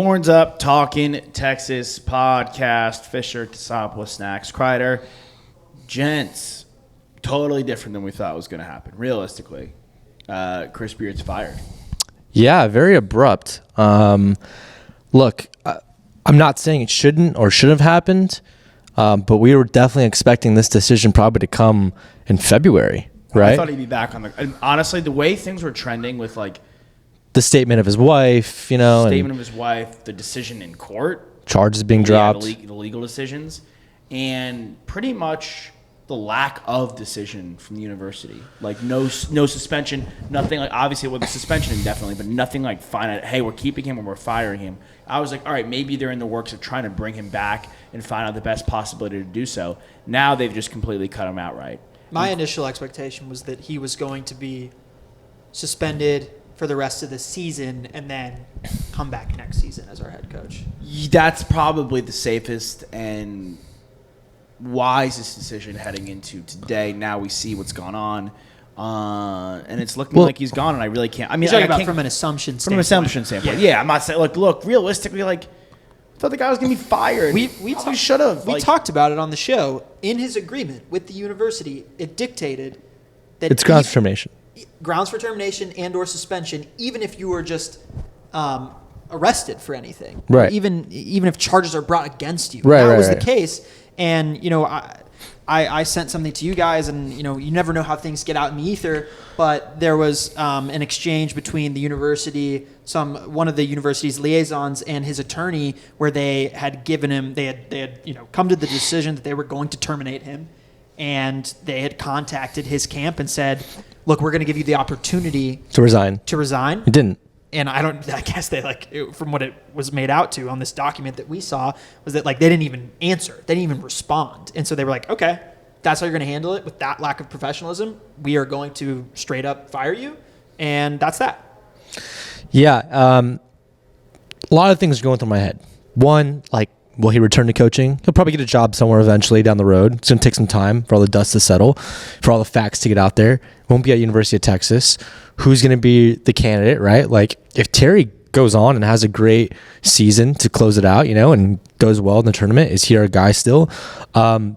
Horns Up, Talking Texas podcast. Fisher, Tosopoulos, Snacks, Kreider. Gents, totally different than we thought was going to happen. Realistically, Chris Beard's fired. Yeah, very abrupt. Look, I'm not saying it shouldn't or should have happened, but we were definitely expecting this decision probably to come in February, right? I thought he'd be back on the. And honestly, the way things were trending with like the statement of his wife, statement of his wife, the decision in court, charges being dropped, the legal decisions, and pretty much the lack of decision from the university. Like no suspension, nothing. Like obviously with the suspension indefinitely, but nothing like finite. Hey, we're keeping him or we're firing him. I was like, all right, maybe they're in the works of trying to bring him back and find out the best possibility to do so. Now they've just completely cut him outright. My initial expectation was that he was going to be suspended for the rest of the season and then come back next season as our head coach. That's probably the safest and wisest decision heading into today. Now we see what's gone on, and it's looking like he's gone. And I really can't. I mean, you're talking about from an assumption standpoint. From an assumption standpoint, yeah. I'm not saying look realistically, I thought the guy was gonna be fired. We should have. We talked about it on the show. In his agreement with the university, it dictated that it's grounds for termination. Grounds for termination and or suspension, even if you were just arrested for anything, right? Even if charges are brought against you, right? That was the right. case, and I sent something to you guys, and you never know how things get out in the ether, but there was an exchange between the university, one of the university's liaisons, and his attorney, where they had given him, they had come to the decision that they were going to terminate him, and they had contacted his camp and said, look, we're going to give you the opportunity to resign. It didn't. And I guess they from what it was made out to on this document that we saw was that they didn't even answer. They didn't even respond. And so they were like, okay, that's how you're going to handle it with that lack of professionalism. We are going to straight up fire you. And that's that. Yeah. A lot of things are going through my head. One, will he return to coaching? He'll probably get a job somewhere eventually down the road. It's going to take some time for all the dust to settle, for all the facts to get out there. Won't be at University of Texas. Who's going to be the candidate, right? If Terry goes on and has a great season to close it out, and does well in the tournament, is he our guy still?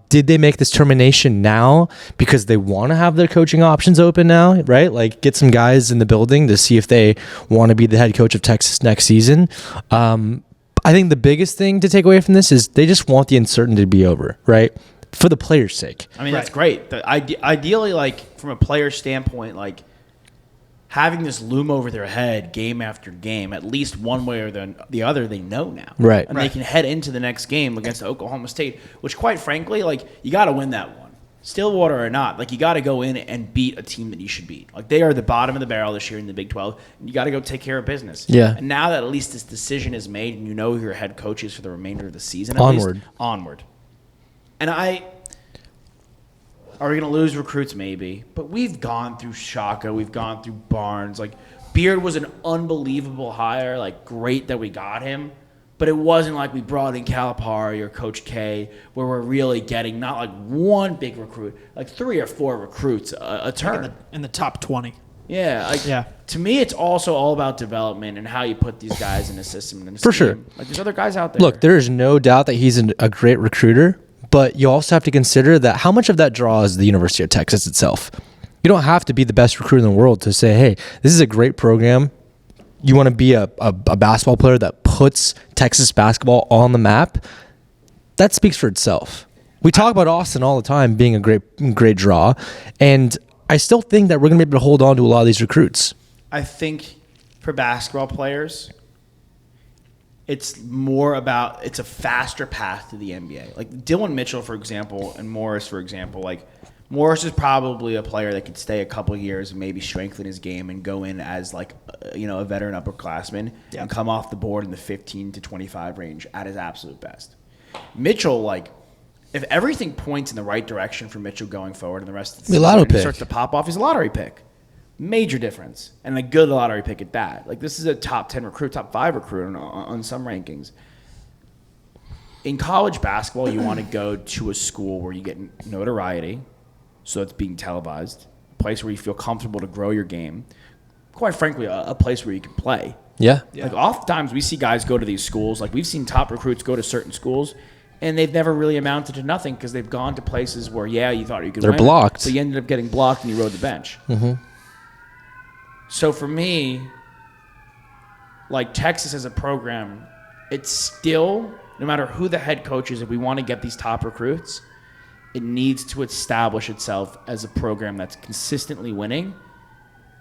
Did they make this termination now because they want to have their coaching options open now, right? Get some guys in the building to see if they want to be the head coach of Texas next season. I think the biggest thing to take away from this is they just want the uncertainty to be over, right? For the players' sake. I mean, that's great. Ideally, from a player standpoint, having this loom over their head game after game, at least one way or the other, they know now. Right. And they can head into the next game against Oklahoma State, which, quite frankly, you got to win that one. Stillwater or not, you got to go in and beat a team that you should beat. They are the bottom of the barrel this year in the Big 12, and you got to go take care of business. Yeah. And now that at least this decision is made and you know who your head coach is for the remainder of the season, onward. And are we going to lose recruits? Maybe. But we've gone through Shaka. We've gone through Barnes. Beard was an unbelievable hire. Great that we got him. But it wasn't like we brought in Calipari or Coach K, where we're really getting not one big recruit, 3 or 4 recruits a turn. In the top 20. Yeah. To me, it's also all about development and how you put these guys in a system. And For sure. There's other guys out there. Look, there is no doubt that he's a great recruiter, but you also have to consider that how much of that draws the University of Texas itself. You don't have to be the best recruiter in the world to say, hey, this is a great program. You want to be a basketball player that puts Texas basketball on the map. That speaks for itself. We talk about Austin all the time being a great draw, and I still think that we're going to be able to hold on to a lot of these recruits. I think for basketball players, it's more about it's a faster path to the NBA. Dylan Mitchell, for example, and Morris, for example, Morris is probably a player that could stay a couple of years and maybe strengthen his game and go in as a veteran upperclassman and come off the board in the 15 to 25 range at his absolute best. Mitchell, if everything points in the right direction for Mitchell going forward and the rest of the season starts to pop off, he's a lottery pick. Major difference. And a good lottery pick at that. This is a top 10 recruit, top 5 recruit on some rankings. In college basketball, you want to go to a school where you get notoriety, so it's being televised, a place where you feel comfortable to grow your game, quite frankly, a place where you can play. Yeah. Yeah. Like oftentimes we see guys go to these schools. Like we've seen top recruits go to certain schools, and they've never really amounted to nothing because they've gone to places where you thought you could. They're win, blocked. so you ended up getting blocked and you rode the bench. Mm-hmm. So for me, like Texas as a program, it's still, no matter who the head coach is, if we want to get these top recruits, it needs to establish itself as a program that's consistently winning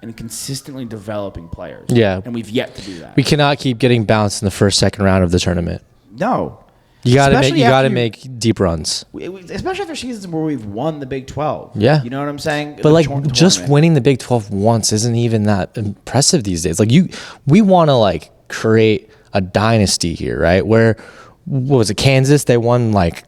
and consistently developing players. Yeah. And we've yet to do that. We cannot keep getting bounced in the first, second round of the tournament. No. You got to make Especially after make deep runs. Especially after seasons where we've won the Big 12. Yeah. You know what I'm saying? But The like just tournament. winning the Big 12 once isn't even that impressive these days. Like we want to like create a dynasty here, right? Where what was it, Kansas? They won like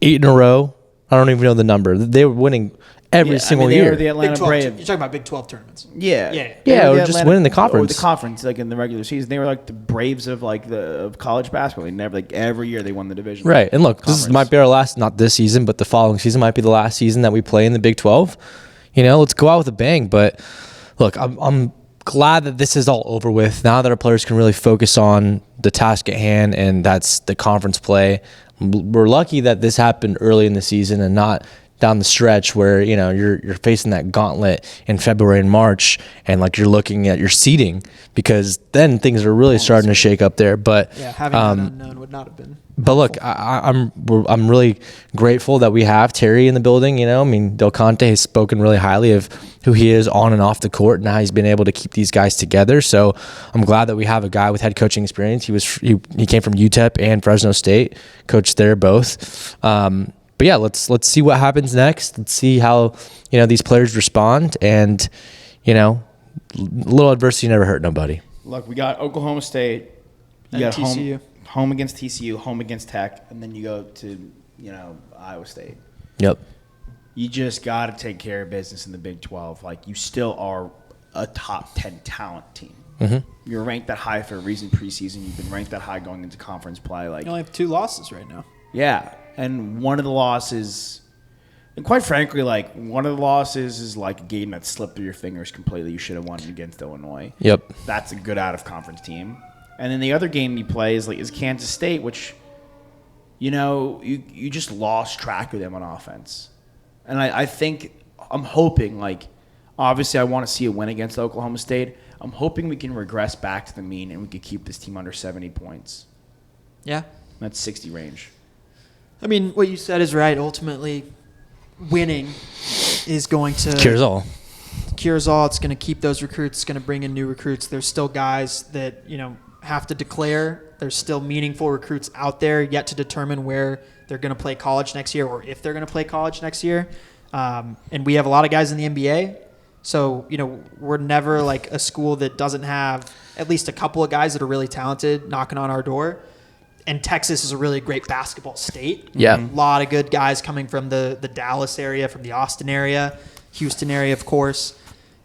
8 in a row. I don't even know the number. They were winning every single they year. were the Atlanta Big 12, Braves. you're talking about Big 12 tournaments. Yeah. Yeah. They Yeah, were or the just winning the conference. Or the conference, like in the regular season. They were like the Braves of like of college basketball. They never, like every year they won the division. Right. And look, this Conference. might be our last, not this season, but the following season might be the last season that we play in the Big 12. You know, let's go out with a bang. But look, I'm glad that this is all over with. Now that our players can really focus on the task at hand, and that's the conference play. We're lucky that this happened early in the season and not down the stretch where, you know, you're facing that gauntlet in February and March, and like you're looking at your seeding, because then things are really starting to shake up there. But Yeah, having that unknown would not have been. but look, I'm really grateful that we have Terry in the building. You know, I mean, Del Conte has spoken really highly of who he is on and off the court, and how he's been able to keep these guys together. So I'm glad that we have a guy with head coaching experience. He came from UTEP and Fresno State, coached there both. But yeah, let's see what happens next. Let's see how, you know, these players respond, and, you know, a little adversity never hurt nobody. Look, we got Oklahoma State. You And got TCU. home against TCU, home against Tech, and then you go to, Iowa State. Yep. You just got to take care of business in the Big 12. Like, you still are a top 10 talent team. Mm-hmm. You're ranked that high for a reason preseason. You've been ranked that high going into conference play. Like, You only have 2 losses right now. yeah. And one of the losses, and quite frankly, like, one of the losses is like a game that slipped through your fingers completely. You should have won against Illinois. Yep. That's a good out-of-conference team. And then the other game you play is Kansas State, which, you just lost track of them on offense. And I think, I'm hoping, like, obviously I want to see a win against Oklahoma State. I'm hoping we can regress back to the mean and we can keep this team under 70 points. Yeah. That's 60 range. I mean, what you said is right. Ultimately, winning is going to Cures all. Cures all. It's going to keep those recruits. It's going to bring in new recruits. There's still guys that, have to declare. There's still meaningful recruits out there yet to determine where they're going to play college next year, or if they're going to play college next year. And we have a lot of guys in the NBA. So, we're never like a school that doesn't have at least a couple of guys that are really talented knocking on our door. And Texas is a really great basketball state. Yeah. A lot of good guys coming from the Dallas area, from the Austin area, Houston area, of course.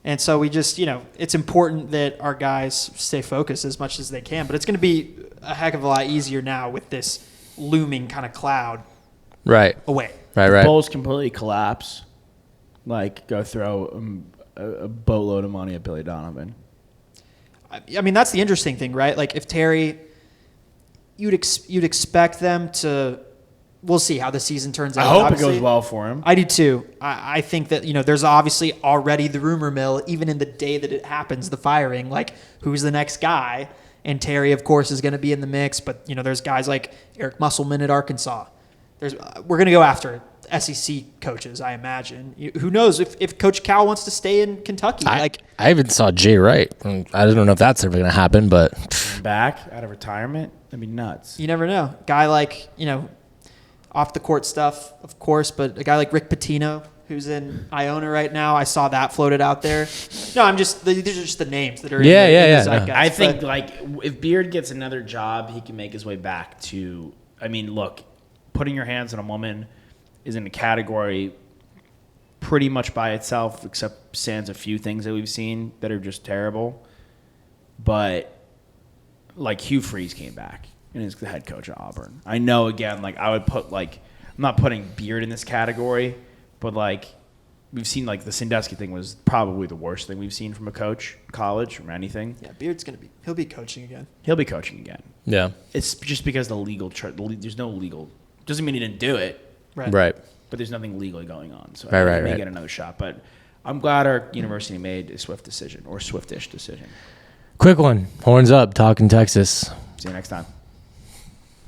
And so we just, it's important that our guys stay focused as much as they can. But it's going to be a heck of a lot easier now with this looming kind of cloud Right. away. Right. Bulls completely collapse. Like, go throw a boatload of money at Billy Donovan. I mean, that's the interesting thing, right? Like, if Terry, you'd expect them to. We'll see how the season turns out. I hope obviously. it goes well for him. I do too. I think that, there's obviously already the rumor mill, even in the day that it happens, the firing, like, who's the next guy? And Terry, of course, is going to be in the mix. But, there's guys like Eric Musselman at Arkansas. We're going to go after SEC coaches, I imagine. Who knows if Coach Cal wants to stay in Kentucky? I even saw Jay Wright. I don't know if that's ever going to happen, but Back out of retirement? That'd be nuts. You never know. Guy like, off the court stuff, of course, but a guy like Rick Pitino, who's in Iona right now, I saw that floated out there. No, these are just the names that are in the zeitgeist. I think, if Beard gets another job, he can make his way back to, look, putting your hands on a woman is in a category pretty much by itself, except sans a few things that we've seen that are just terrible. But, like, Hugh Freeze came back and is the head coach at Auburn. I know, again, I would put, I'm not putting Beard in this category, but, we've seen like the Sandusky thing was probably the worst thing we've seen from a coach, college, from anything. Yeah, Beard's he'll be coaching again. He'll be coaching again. Yeah. It's just because there's no legal. Doesn't mean he didn't do it, Right. but there's nothing legally going on. So Right, he may right. get another shot. But I'm glad our university made a swift decision or swiftish decision. Quick one. Horns up. Talking Texas. See you next time.